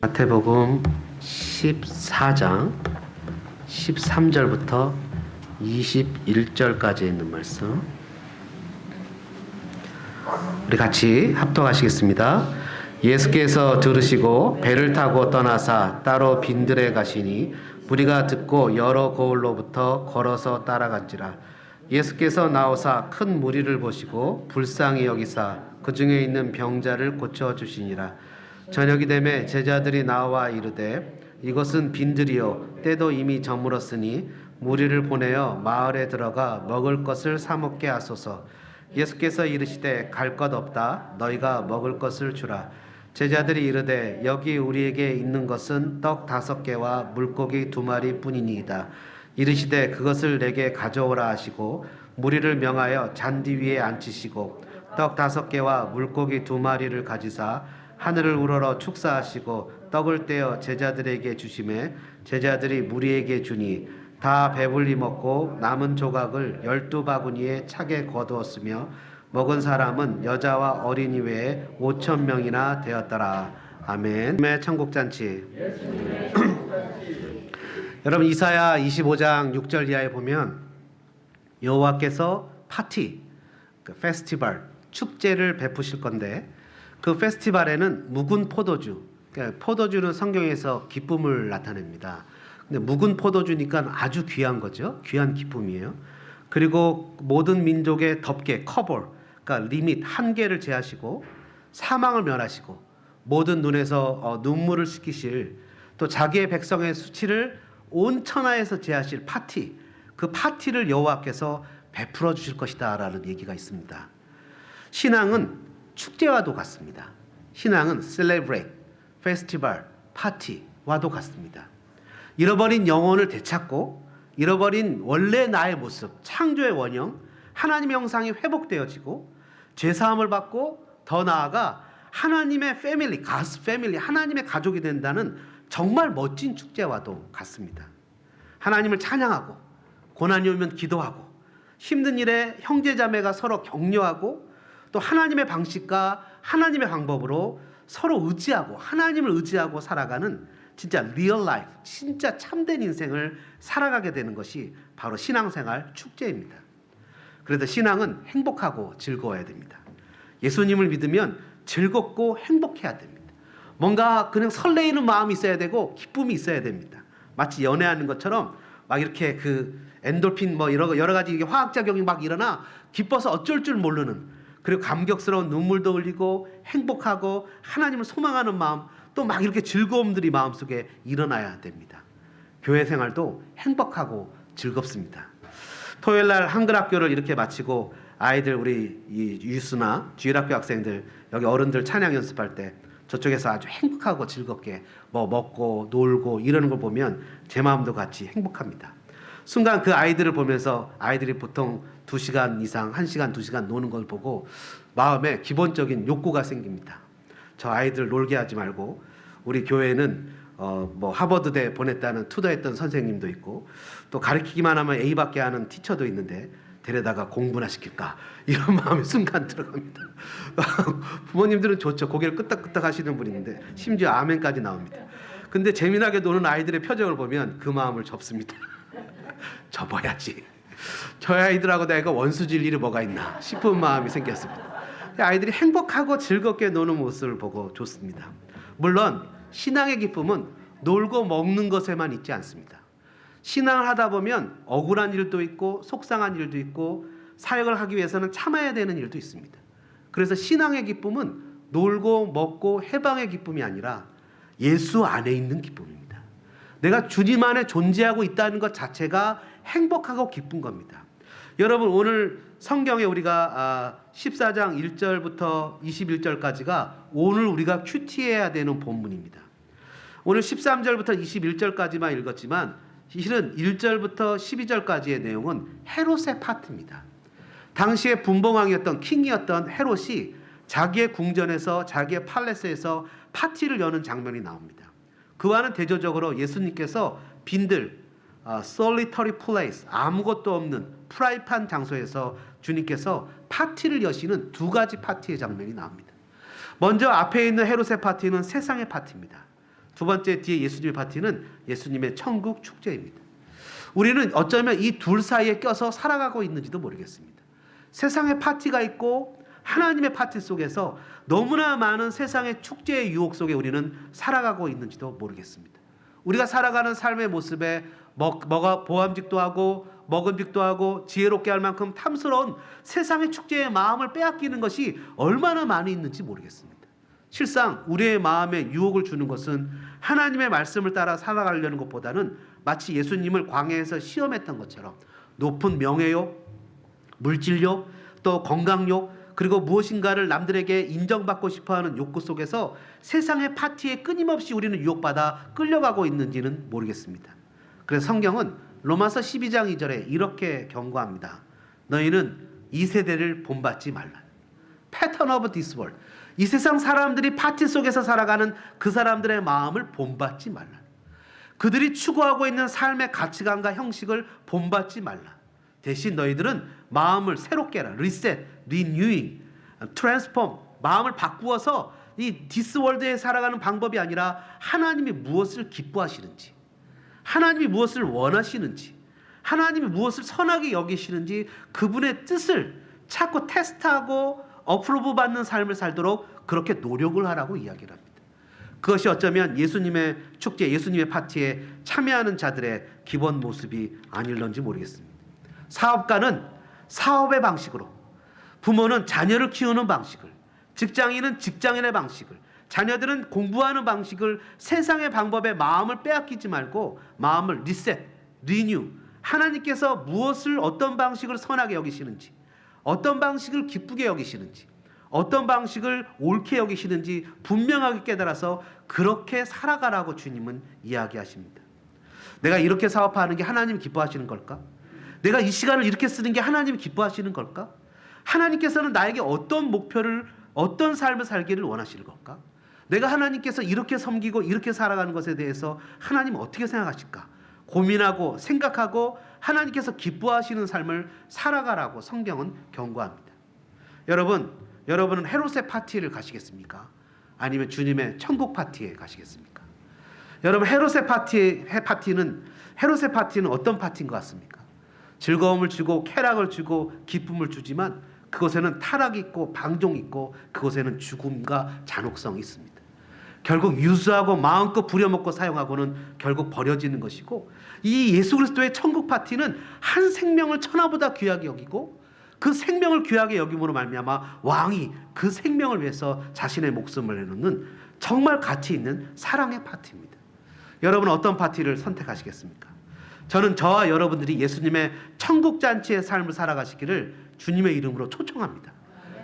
마태복음 14장 13절부터 21절까지 있는 말씀 우리 같이 합독하시겠습니다. 예수께서 들으시고 배를 타고 떠나사 따로 빈들에 가시니 무리가 듣고 여러 거울로부터 걸어서 따라간지라. 예수께서 나오사 큰 무리를 보시고 불쌍히 여기사 그 중에 있는 병자를 고쳐주시니라. 저녁이 되매 제자들이 나와 이르되 이것은 빈들이요 때도 이미 저물었으니 무리를 보내어 마을에 들어가 먹을 것을 사 먹게 하소서. 예수께서 이르시되 갈 것 없다. 너희가 먹을 것을 주라. 제자들이 이르되 여기 우리에게 있는 것은 떡 5개와 물고기 2마리 뿐이니이다. 이르시되 그것을 내게 가져오라 하시고 무리를 명하여 잔디 위에 앉히시고 떡 5개와 물고기 2마리를 가지사 하늘을 우러러 축사하시고 떡을 떼어 제자들에게 주시매 제자들이 무리에게 주니 다 배불리 먹고 남은 조각을 12바구니에 차게 거두었으며 먹은 사람은 여자와 어린이 외에 5,000명이나 되었더라. 아멘. 천국잔치. 여러분 이사야 25장 6절 이하에 보면 여호와께서 파티, 페스티벌, 축제를 베푸실 건데 그 페스티벌에는 묵은 포도주, 그러니까 포도주는 성경에서 기쁨을 나타냅니다. 근데 묵은 포도주니까 아주 귀한 거죠. 귀한 기쁨이에요. 그리고 모든 민족의 덮개, 커버, 그러니까 리밋, 한계를 제하시고 사망을 멸하시고 모든 눈에서 눈물을 씻기실 또 자기의 백성의 수치를 온 천하에서 제하실 파티, 그 파티를 여호와께서 베풀어 주실 것이다 라는 얘기가 있습니다. 신앙은 축제와도 같습니다. 신앙은 celebrate, festival, 파티와도 같습니다. 잃어버린 영혼을 되찾고 잃어버린 원래 나의 모습, 창조의 원형, 하나님의 형상이 회복되어지고 죄사함을 받고 더 나아가 하나님의 패밀리, 가스 패밀리, 하나님의 가족이 된다는 정말 멋진 축제와도 같습니다. 하나님을 찬양하고 고난이 오면 기도하고 힘든 일에 형제자매가 서로 격려하고 또 하나님의 방식과 하나님의 방법으로 서로 의지하고 하나님을 의지하고 살아가는 진짜 리얼 라이프, 진짜 참된 인생을 살아가게 되는 것이 바로 신앙생활 축제입니다. 그래서 신앙은 행복하고 즐거워야 됩니다. 예수님을 믿으면 즐겁고 행복해야 됩니다. 뭔가 그냥 설레이는 마음이 있어야 되고 기쁨이 있어야 됩니다. 마치 연애하는 것처럼 막 이렇게 그 엔돌핀 뭐 여러 가지 화학작용이 막 일어나 기뻐서 어쩔 줄 모르는, 그리고 감격스러운 눈물도 흘리고 행복하고 하나님을 소망하는 마음, 또 막 이렇게 즐거움들이 마음속에 일어나야 됩니다. 교회 생활도 행복하고 즐겁습니다. 토요일날 한글학교를 이렇게 마치고 아이들 우리 이 유스나 주일학교 학생들 여기 어른들 찬양 연습할 때 저쪽에서 아주 행복하고 즐겁게 뭐 먹고 놀고 이러는 걸 보면 제 마음도 같이 행복합니다. 순간 그 아이들을 보면서 아이들이 보통 2시간 이상 1시간 2시간 노는 걸 보고 마음에 기본적인 욕구가 생깁니다. 저 아이들 놀게 하지 말고 우리 교회는 뭐 하버드대 보냈다는 투더했던 선생님도 있고 또 가르치기만 하면 A밖에 하는 티처도 있는데 데려다가 공부나 시킬까 이런 마음이 순간 들어갑니다. 부모님들은 좋죠. 고개를 끄덕끄덕 하시는 분이 있는데 심지어 아멘까지 나옵니다. 근데 재미나게 노는 아이들의 표정을 보면 그 마음을 접습니다. 접어야지. 저 아이들하고 내가 원수질 일이 뭐가 있나 싶은 마음이 생겼습니다. 아이들이 행복하고 즐겁게 노는 모습을 보고 좋습니다. 물론 신앙의 기쁨은 놀고 먹는 것에만 있지 않습니다. 신앙을 하다 보면 억울한 일도 있고 속상한 일도 있고 사역을 하기 위해서는 참아야 되는 일도 있습니다. 그래서 신앙의 기쁨은 놀고 먹고 해방의 기쁨이 아니라 예수 안에 있는 기쁨입니다. 내가 주님 안에 존재하고 있다는 것 자체가 행복하고 기쁜 겁니다. 여러분 오늘 성경에 우리가 14장 1절부터 21절까지가 오늘 우리가 큐티해야 되는 본문입니다. 오늘 13절부터 21절까지만 읽었지만 실은 1절부터 12절까지의 내용은 헤롯의 파트입니다. 당시의 분봉왕이었던 킹이었던 헤롯이 자기의 궁전에서 자기의 팔레스에서 파티를 여는 장면이 나옵니다. 그와는 대조적으로 예수님께서 빈들 solitary place, 아무것도 없는 프라이팬 장소에서 주님께서 파티를 여시는 2가지 파티의 장면이 나옵니다. 먼저 앞에 있는 헤롯의 파티는 세상의 파티입니다. 두 번째 뒤에 예수님의 파티는 예수님의 천국 축제입니다. 우리는 어쩌면 이 둘 사이에 껴서 살아가고 있는지도 모르겠습니다. 세상의 파티가 있고 하나님의 파티 속에서 너무나 많은 세상의 축제의 유혹 속에 우리는 살아가고 있는지도 모르겠습니다. 우리가 살아가는 삶의 모습에 뭐가 보암직도 하고 먹음직도 하고 지혜롭게 할 만큼 탐스러운 세상의 축제의 마음을 빼앗기는 것이 얼마나 많이 있는지 모르겠습니다. 실상 우리의 마음에 유혹을 주는 것은 하나님의 말씀을 따라 살아가려는 것보다는 마치 예수님을 광야에서 시험했던 것처럼 높은 명예욕, 물질욕, 또 건강욕, 그리고 무엇인가를 남들에게 인정받고 싶어하는 욕구 속에서 세상의 파티에 끊임없이 우리는 유혹받아 끌려가고 있는지는 모르겠습니다. 그래서 성경은 로마서 12장 2절에 이렇게 경고합니다. 너희는 이 세대를 본받지 말라. Pattern of this world. 이 세상 사람들이 파티 속에서 살아가는 그 사람들의 마음을 본받지 말라. 그들이 추구하고 있는 삶의 가치관과 형식을 본받지 말라. 대신 너희들은 마음을 새롭게 해라. Reset, renewing, transform. 마음을 바꾸어서 이 this world에 살아가는 방법이 아니라 하나님이 무엇을 기뻐하시는지, 하나님이 무엇을 원하시는지, 하나님이 무엇을 선하게 여기시는지 그분의 뜻을 자꾸 테스트하고 어프로브 받는 삶을 살도록 그렇게 노력을 하라고 이야기를 합니다. 그것이 어쩌면 예수님의 축제, 예수님의 파티에 참여하는 자들의 기본 모습이 아닐런지 모르겠습니다. 사업가는 사업의 방식으로, 부모는 자녀를 키우는 방식을, 직장인은 직장인의 방식을, 자녀들은 공부하는 방식을, 세상의 방법에 마음을 빼앗기지 말고 마음을 리셋, 리뉴, 하나님께서 무엇을 어떤 방식을 선하게 여기시는지, 어떤 방식을 기쁘게 여기시는지, 어떤 방식을 옳게 여기시는지 분명하게 깨달아서 그렇게 살아가라고 주님은 이야기하십니다. 내가 이렇게 사업하는 게 하나님 기뻐하시는 걸까? 내가 이 시간을 이렇게 쓰는 게 하나님 기뻐하시는 걸까? 하나님께서는 나에게 어떤 목표를, 어떤 삶을 살기를 원하시는 걸까? 내가 하나님께서 이렇게 섬기고 이렇게 살아가는 것에 대해서 하나님 어떻게 생각하실까? 고민하고 생각하고 하나님께서 기뻐하시는 삶을 살아가라고 성경은 경고합니다. 여러분은 헤롯의 파티를 가시겠습니까? 아니면 주님의 천국 파티에 가시겠습니까? 여러분, 헤롯의 파티는 어떤 파티인 것 같습니까? 즐거움을 주고 쾌락을 주고 기쁨을 주지만 그곳에는 타락이 있고 방종이 있고 그곳에는 죽음과 잔혹성이 있습니다. 결국 유수하고 마음껏 부려먹고 사용하고는 결국 버려지는 것이고, 이 예수 그리스도의 천국 파티는 한 생명을 천하보다 귀하게 여기고 그 생명을 귀하게 여김으로 말미암아 왕이 그 생명을 위해서 자신의 목숨을 내놓는 정말 가치 있는 사랑의 파티입니다. 여러분은 어떤 파티를 선택하시겠습니까? 저는 저와 여러분들이 예수님의 천국 잔치의 삶을 살아가시기를 주님의 이름으로 초청합니다.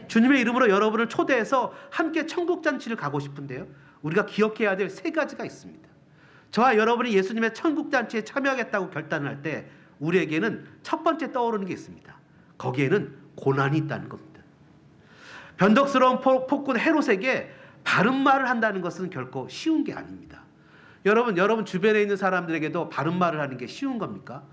주님의 이름으로 여러분을 초대해서 함께 천국 잔치를 가고 싶은데요, 우리가 기억해야 될 세 가지가 있습니다. 저와 여러분이 예수님의 천국 잔치에 참여하겠다고 결단을 할 때 우리에게는 첫 번째 떠오르는 게 있습니다. 거기에는 고난이 있다는 겁니다. 변덕스러운 폭군 헤롯에게 바른 말을 한다는 것은 결코 쉬운 게 아닙니다. 여러분 주변에 있는 사람들에게도 바른 말을 하는 게 쉬운 겁니까?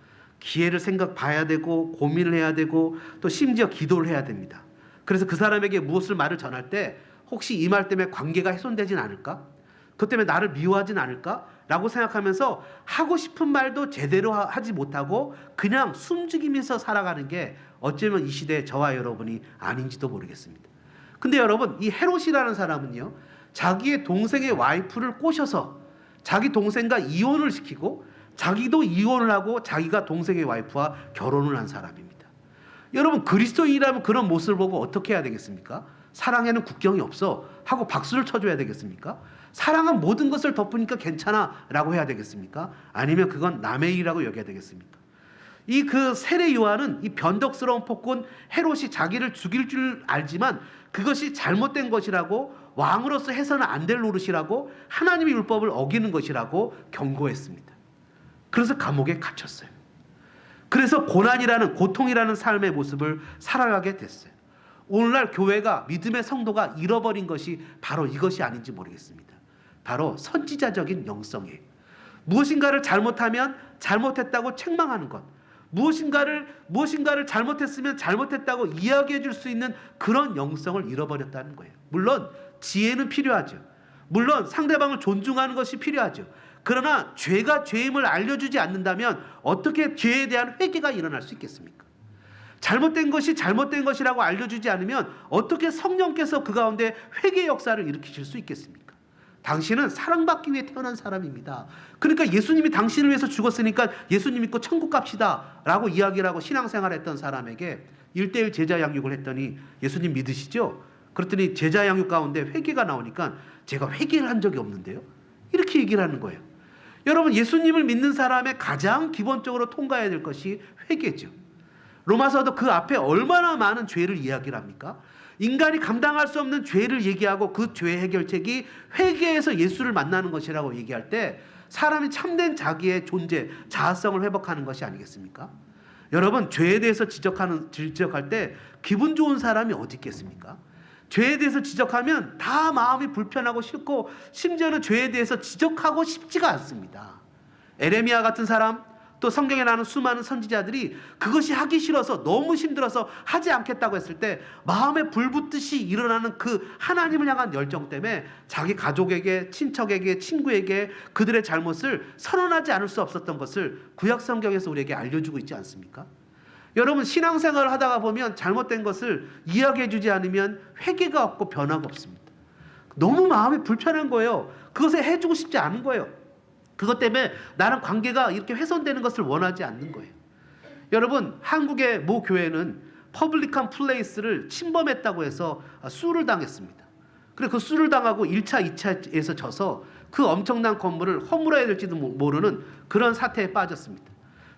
기회를 봐야 되고 고민을 해야 되고 또 심지어 기도를 해야 됩니다. 그래서 그 사람에게 무엇을 말을 전할 때 혹시 이 말 때문에 관계가 훼손되진 않을까? 그것 때문에 나를 미워하진 않을까? 라고 생각하면서 하고 싶은 말도 제대로 하지 못하고 그냥 숨죽이면서 살아가는 게 어쩌면 이 시대의 저와 여러분이 아닌지도 모르겠습니다. 근데 여러분, 이 헤롯이라는 사람은요, 자기의 동생의 와이프를 꼬셔서 자기 동생과 이혼을 시키고 자기도 이혼을 하고 자기가 동생의 와이프와 결혼을 한 사람입니다. 여러분, 그리스도인이라면 그런 모습을 보고 어떻게 해야 되겠습니까? 사랑에는 국경이 없어 하고 박수를 쳐줘야 되겠습니까? 사랑은 모든 것을 덮으니까 괜찮아 라고 해야 되겠습니까? 아니면 그건 남의 일이라고 여겨야 되겠습니까? 이 그 세례 요한은 이 변덕스러운 폭군 헤롯이 자기를 죽일 줄 알지만 그것이 잘못된 것이라고, 왕으로서 해서는 안 될 노릇이라고, 하나님의 율법을 어기는 것이라고 경고했습니다. 그래서 감옥에 갇혔어요. 그래서 고통이라는 삶의 모습을 살아가게 됐어요. 오늘날 교회가, 믿음의 성도가 잃어버린 것이 바로 이것이 아닌지 모르겠습니다. 바로 선지자적인 영성이에요. 무엇인가를 잘못하면 잘못했다고 책망하는 것, 무엇인가를 잘못했으면 잘못했다고 이야기해 줄 수 있는 그런 영성을 잃어버렸다는 거예요. 물론 지혜는 필요하죠. 물론 상대방을 존중하는 것이 필요하죠. 그러나 죄가 죄임을 알려주지 않는다면 어떻게 죄에 대한 회개가 일어날 수 있겠습니까? 잘못된 것이 잘못된 것이라고 알려주지 않으면 어떻게 성령께서 그 가운데 회개 역사를 일으키실 수 있겠습니까? 당신은 사랑받기 위해 태어난 사람입니다. 그러니까 예수님이 당신을 위해서 죽었으니까 예수님 믿고 천국 갑시다 라고 이야기를 하고 신앙생활 했던 사람에게 1:1 제자 양육을 했더니 예수님 믿으시죠? 그랬더니 제자 양육 가운데 회개가 나오니까 제가 회개를 한 적이 없는데요, 이렇게 얘기를 하는 거예요. 여러분, 예수님을 믿는 사람의 가장 기본적으로 통과해야 될 것이 회개죠. 로마서도 그 앞에 얼마나 많은 죄를 이야기를 합니까? 인간이 감당할 수 없는 죄를 얘기하고 그 죄 해결책이 회개해서 예수를 만나는 것이라고 얘기할 때 사람이 참된 자기의 존재, 자아성을 회복하는 것이 아니겠습니까? 여러분, 죄에 대해서 지적할 때 기분 좋은 사람이 어디 있겠습니까? 죄에 대해서 지적하면 다 마음이 불편하고 싫고 심지어는 죄에 대해서 지적하고 싶지가 않습니다. 에레미야 같은 사람, 또 성경에 나오는 수많은 선지자들이 그것이 하기 싫어서 너무 힘들어서 하지 않겠다고 했을 때 마음에 불붙듯이 일어나는 그 하나님을 향한 열정 때문에 자기 가족에게, 친척에게, 친구에게 그들의 잘못을 선언하지 않을 수 없었던 것을 구약 성경에서 우리에게 알려주고 있지 않습니까? 여러분, 신앙생활을 하다가 보면 잘못된 것을 이야기해 주지 않으면 회개가 없고 변화가 없습니다. 너무 마음이 불편한 거예요. 그것을 해주고 싶지 않은 거예요. 그것 때문에 나랑 관계가 이렇게 훼손되는 것을 원하지 않는 거예요. 여러분, 한국의 모 교회는 퍼블릭한 플레이스를 침범했다고 해서 수를 당했습니다. 그래서 그 수를 당하고 1차, 2차에서 져서 그 엄청난 건물을 허물어야 될지도 모르는 그런 사태에 빠졌습니다.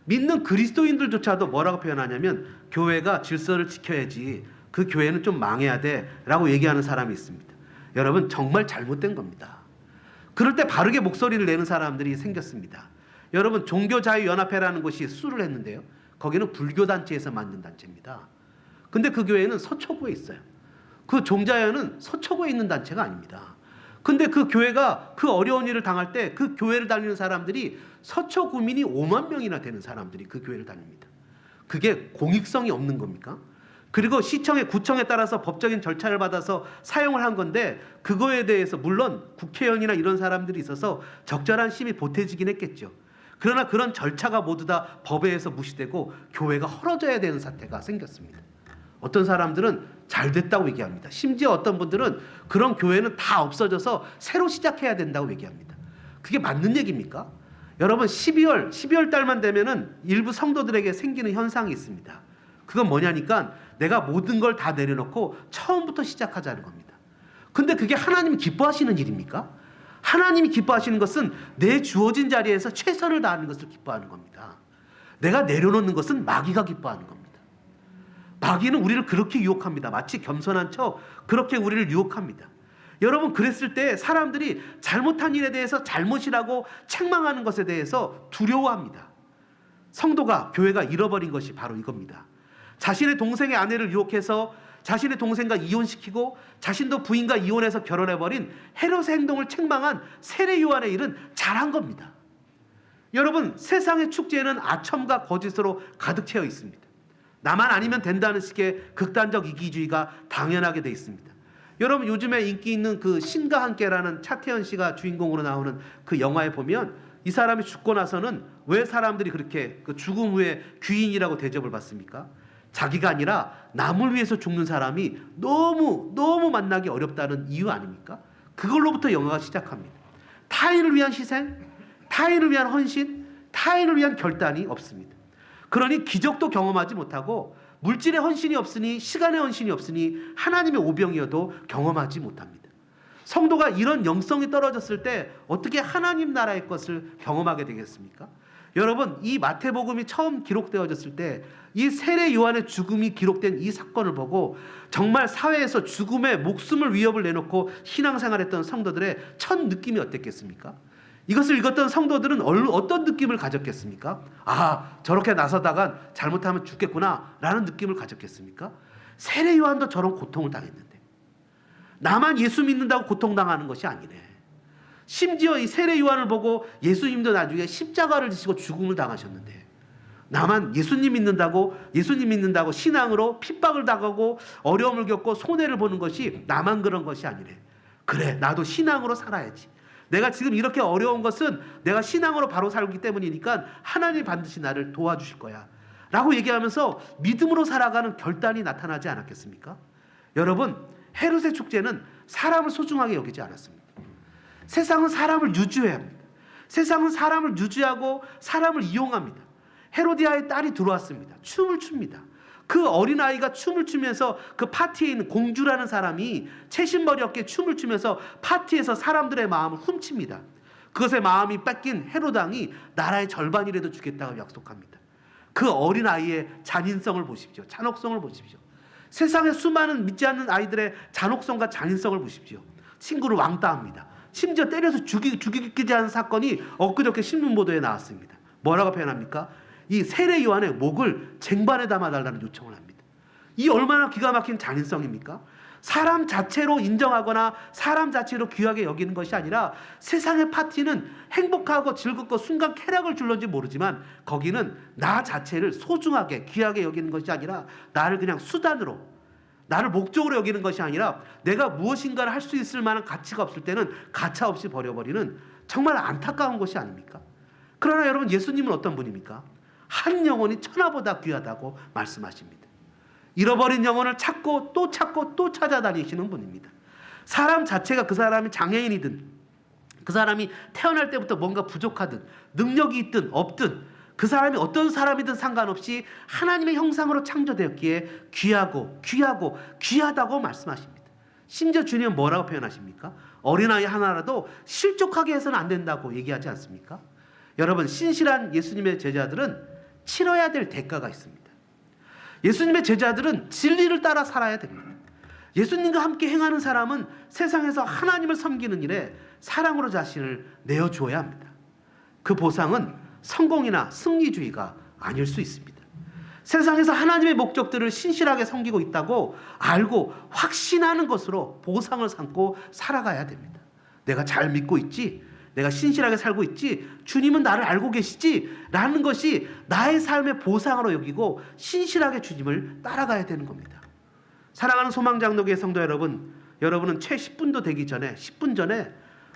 믿는 그리스도인들조차도 뭐라고 표현하냐면 교회가 질서를 지켜야지, 그 교회는 좀 망해야 돼 라고 얘기하는 사람이 있습니다. 여러분, 정말 잘못된 겁니다. 그럴 때 바르게 목소리를 내는 사람들이 생겼습니다. 여러분, 종교자유연합회라는 곳이 수를 했는데요, 거기는 불교단체에서 만든 단체입니다. 근데 그 교회는 서초구에 있어요. 그 종자연은 서초구에 있는 단체가 아닙니다. 근데 그 교회가 그 어려운 일을 당할 때 그 교회를 다니는 사람들이 서초 구민이 5만 명이나 되는 사람들이 그 교회를 다닙니다. 그게 공익성이 없는 겁니까? 그리고 시청에, 구청에 따라서 법적인 절차를 받아서 사용을 한 건데 그거에 대해서 물론 국회의원이나 이런 사람들이 있어서 적절한 심이 보태지긴 했겠죠. 그러나 그런 절차가 모두 다 법에 의해서 무시되고 교회가 헐어져야 되는 사태가 생겼습니다. 어떤 사람들은 잘 됐다고 얘기합니다. 심지어 어떤 분들은 그런 교회는 다 없어져서 새로 시작해야 된다고 얘기합니다. 그게 맞는 얘기입니까? 여러분, 12월 달만 되면은 일부 성도들에게 생기는 현상이 있습니다. 그건 뭐냐니까 내가 모든 걸 다 내려놓고 처음부터 시작하자는 겁니다. 근데 그게 하나님이 기뻐하시는 일입니까? 하나님이 기뻐하시는 것은 내 주어진 자리에서 최선을 다하는 것을 기뻐하는 겁니다. 내가 내려놓는 것은 마귀가 기뻐하는 겁니다. 마귀는 우리를 그렇게 유혹합니다. 마치 겸손한 척 그렇게 우리를 유혹합니다. 여러분, 그랬을 때 사람들이 잘못한 일에 대해서 잘못이라고 책망하는 것에 대해서 두려워합니다. 성도가, 교회가 잃어버린 것이 바로 이겁니다. 자신의 동생의 아내를 유혹해서 자신의 동생과 이혼시키고 자신도 부인과 이혼해서 결혼해버린 헤롯의 행동을 책망한 세례 요한의 일은 잘한 겁니다. 여러분, 세상의 축제에는 아첨과 거짓으로 가득 채워 있습니다. 나만 아니면 된다는 식의 극단적 이기주의가 당연하게 돼 있습니다. 여러분, 요즘에 인기 있는 그 신과 함께라는 차태현 씨가 주인공으로 나오는 그 영화에 보면 이 사람이 죽고 나서는 왜 사람들이 그렇게 그 죽음 후에 귀인이라고 대접을 받습니까? 자기가 아니라 남을 위해서 죽는 사람이 너무 만나기 어렵다는 이유 아닙니까? 그걸로부터 영화가 시작합니다. 타인을 위한 희생, 타인을 위한 헌신, 타인을 위한 결단이 없습니다. 그러니 기적도 경험하지 못하고 물질의 헌신이 없으니, 시간의 헌신이 없으니 하나님의 오병이어도 경험하지 못합니다. 성도가 이런 영성이 떨어졌을 때 어떻게 하나님 나라의 것을 경험하게 되겠습니까? 여러분, 이 마태복음이 처음 기록되어졌을 때 이 세례 요한의 죽음이 기록된 이 사건을 보고 정말 사회에서 죽음의 목숨을 위협을 내놓고 신앙생활했던 성도들의 첫 느낌이 어땠겠습니까? 이것을 읽었던 성도들은 어떤 느낌을 가졌겠습니까? 아, 저렇게 나서다가 잘못하면 죽겠구나 라는 느낌을 가졌겠습니까? 세례 요한도 저런 고통을 당했는데 나만 예수 믿는다고 고통당하는 것이 아니네. 심지어 이 세례 요한을 보고 예수님도 나중에 십자가를 지시고 죽음을 당하셨는데 나만 예수님 믿는다고 신앙으로 핍박을 당하고 어려움을 겪고 손해를 보는 것이 나만 그런 것이 아니래. 그래, 나도 신앙으로 살아야지. 내가 지금 이렇게 어려운 것은 내가 신앙으로 바로 살기 때문이니까 하나님이 반드시 나를 도와주실 거야 라고 얘기하면서 믿음으로 살아가는 결단이 나타나지 않았겠습니까? 여러분, 헤롯의 축제는 사람을 소중하게 여기지 않았습니다. 세상은 사람을 유주해야 합니다. 세상은 사람을 유지하고 사람을 이용합니다. 헤로디아의 딸이 들어왔습니다. 춤을 춥니다. 그 어린아이가 춤을 추면서 그 파티에 있는 공주라는 사람이 채신머리 없게 춤을 추면서 파티에서 사람들의 마음을 훔칩니다. 그것에 마음이 뺏긴 헤롯 왕이 나라의 절반이라도 주겠다고 약속합니다. 그 어린아이의 잔인성을 보십시오. 잔혹성을 보십시오. 세상에 수많은 믿지 않는 아이들의 잔혹성과 잔인성을 보십시오. 친구를 왕따합니다. 심지어 때려서 죽이기까지 하는 사건이 엊그저께 신문 보도에 나왔습니다. 뭐라고 표현합니까? 이 세례 요한의 목을 쟁반에 담아달라는 요청을 합니다. 이 얼마나 기가 막힌 잔인성입니까? 사람 자체로 인정하거나 사람 자체로 귀하게 여기는 것이 아니라 세상의 파티는 행복하고 즐겁고 순간 쾌락을 줄런지 모르지만 거기는 나 자체를 소중하게 귀하게 여기는 것이 아니라 나를 그냥 수단으로, 나를 목적으로 여기는 것이 아니라 내가 무엇인가를 할 수 있을 만한 가치가 없을 때는 가차없이 버려버리는 정말 안타까운 것이 아닙니까? 그러나 여러분, 예수님은 어떤 분입니까? 한 영혼이 천하보다 귀하다고 말씀하십니다. 잃어버린 영혼을 찾고 또 찾고 또 찾아다니시는 분입니다. 사람 자체가 그 사람이 장애인이든 그 사람이 태어날 때부터 뭔가 부족하든 능력이 있든 없든 그 사람이 어떤 사람이든 상관없이 하나님의 형상으로 창조되었기에 귀하다고 말씀하십니다. 심지어 주님은 뭐라고 표현하십니까? 어린아이 하나라도 실족하게 해서는 안 된다고 얘기하지 않습니까? 여러분, 신실한 예수님의 제자들은 치러야 될 대가가 있습니다. 예수님의 제자들은 진리를 따라 살아야 됩니다. 예수님과 함께 행하는 사람은 세상에서 하나님을 섬기는 일에 사랑으로 자신을 내어주어야 합니다. 그 보상은 성공이나 승리주의가 아닐 수 있습니다. 세상에서 하나님의 목적들을 신실하게 섬기고 있다고 알고 확신하는 것으로 보상을 삼고 살아가야 됩니다. 내가 잘 믿고 있지? 내가 신실하게 살고 있지? 주님은 나를 알고 계시지? 라는 것이 나의 삶의 보상으로 여기고 신실하게 주님을 따라가야 되는 겁니다. 사랑하는 소망장로교회 성도 여러분, 여러분은 채 10분도 되기 전에 10분 전에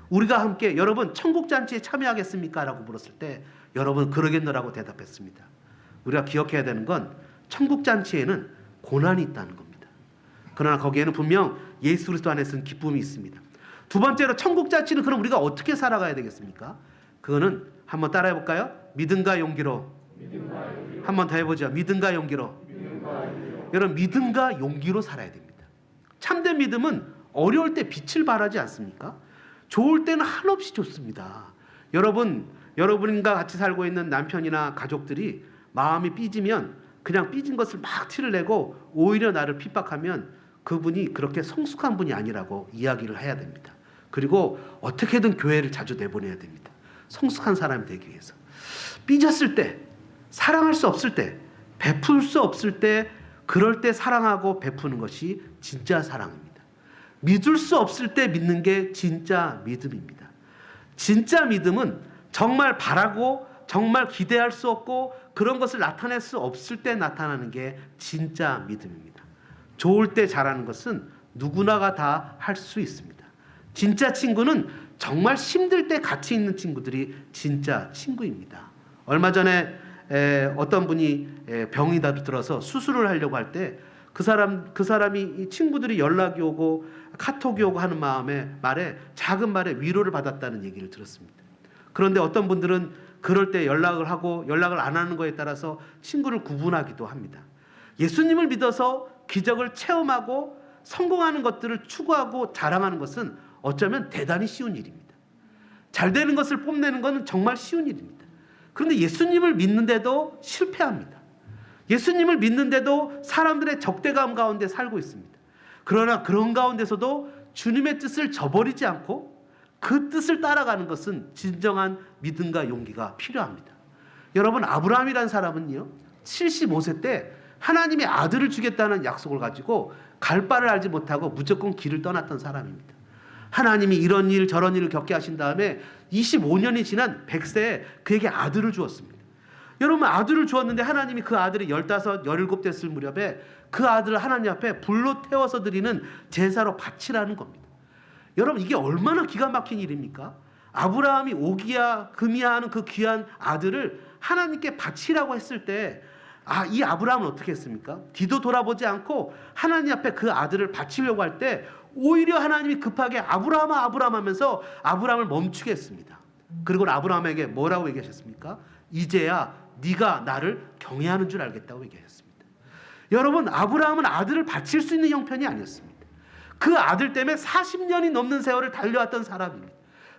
우리가 함께 여러분 천국잔치에 참여하겠습니까? 라고 물었을 때 여러분 그러겠노라고 대답했습니다. 우리가 기억해야 되는 건 천국잔치에는 고난이 있다는 겁니다. 그러나 거기에는 분명 예수 그리스도 안에서는 기쁨이 있습니다. 두 번째로 천국잔치는 그럼 우리가 어떻게 살아가야 되겠습니까? 그거는 한번 따라해 볼까요? 믿음과 용기로. 한번 더 해보죠. 믿음과 용기로. 여러분, 믿음과 용기로 살아야 됩니다. 참된 믿음은 어려울 때 빛을 발하지 않습니까? 좋을 때는 한없이 좋습니다. 여러분과 같이 살고 있는 남편이나 가족들이 마음이 삐지면 그냥 삐진 것을 막 티를 내고 오히려 나를 핍박하면 그분이 그렇게 성숙한 분이 아니라고 이야기를 해야 됩니다. 그리고 어떻게든 교회를 자주 내보내야 됩니다. 성숙한 사람이 되기 위해서. 삐졌을 때, 사랑할 수 없을 때, 베풀 수 없을 때, 그럴 때 사랑하고 베푸는 것이 진짜 사랑입니다. 믿을 수 없을 때 믿는 게 진짜 믿음입니다. 진짜 믿음은 정말 바라고 정말 기대할 수 없고 그런 것을 나타낼 수 없을 때 나타나는 게 진짜 믿음입니다. 좋을 때 잘하는 것은 누구나가 다 할 수 있습니다. 진짜 친구는 정말 힘들 때 같이 있는 친구들이 진짜 친구입니다. 얼마 전에 어떤 분이 병이 들어서 수술을 하려고 할 때 그 사람이 이 친구들이 연락이 오고 카톡이 오고 하는 말에 작은 말에 위로를 받았다는 얘기를 들었습니다. 그런데 어떤 분들은 그럴 때 연락을 하고 연락을 안 하는 거에 따라서 친구를 구분하기도 합니다. 예수님을 믿어서 기적을 체험하고 성공하는 것들을 추구하고 자랑하는 것은 어쩌면 대단히 쉬운 일입니다. 잘 되는 것을 뽐내는 것은 정말 쉬운 일입니다. 그런데 예수님을 믿는데도 실패합니다. 예수님을 믿는데도 사람들의 적대감 가운데 살고 있습니다. 그러나 그런 가운데서도 주님의 뜻을 저버리지 않고 그 뜻을 따라가는 것은 진정한 믿음과 용기가 필요합니다. 여러분, 아브라함이라는 사람은요, 75세 때 하나님의 아들을 주겠다는 약속을 가지고 갈 바를 알지 못하고 무조건 길을 떠났던 사람입니다. 하나님이 이런 일 저런 일을 겪게 하신 다음에 25년이 지난 100세에 그에게 아들을 주었습니다. 여러분, 아들을 주었는데 하나님이 그 아들이 15, 17 됐을 무렵에 그 아들을 하나님 앞에 불로 태워서 드리는 제사로 바치라는 겁니다. 여러분 이게 얼마나 기가 막힌 일입니까? 아브라함이 오기야 금이야 하는 그 귀한 아들을 하나님께 바치라고 했을 때 이 아브라함은 어떻게 했습니까? 뒤도 돌아보지 않고 하나님 앞에 그 아들을 바치려고 할 때 오히려 하나님이 급하게 아브라함아 아브라함 하면서 아브라함을 멈추게 했습니다. 그리고 아브라함에게 뭐라고 얘기하셨습니까? 이제야 네가 나를 경외하는 줄 알겠다고 얘기하셨습니다. 여러분 아브라함은 아들을 바칠 수 있는 형편이 아니었습니다. 그 아들 때문에 40년이 넘는 세월을 달려왔던 사람입니다.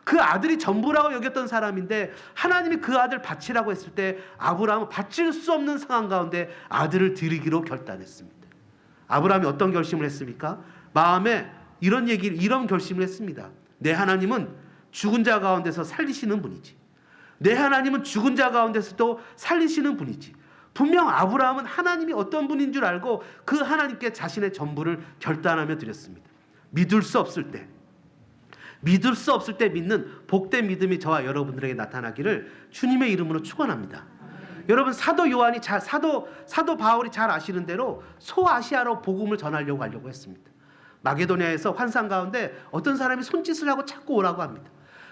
그 아들이 전부라고 여겼던 사람인데 하나님이 그 아들 바치라고 했을 때 아브라함은 바칠 수 없는 상황 가운데 아들을 드리기로 결단했습니다. 아브라함이 어떤 결심을 했습니까? 마음에 이런 결심을 했습니다. 내 하나님은 죽은 자 가운데서 살리시는 분이지. 내 하나님은 죽은 자 가운데서도 살리시는 분이지. 분명 아브라함은 하나님이 어떤 분인 줄 알고 그 하나님께 자신의 전부를 결단하며 드렸습니다. 믿을 수 없을 때 믿는 복된 믿음이 저와 여러분들에게 나타나기를 주님의 이름으로 축원합니다. 여러분 사도 바울이 잘 아시는 대로 소아시아로 복음을 하려고 했습니다. 마게도냐에서 환상 가운데 어떤 사람이 손짓을 하고 자꾸 오라고 합니다.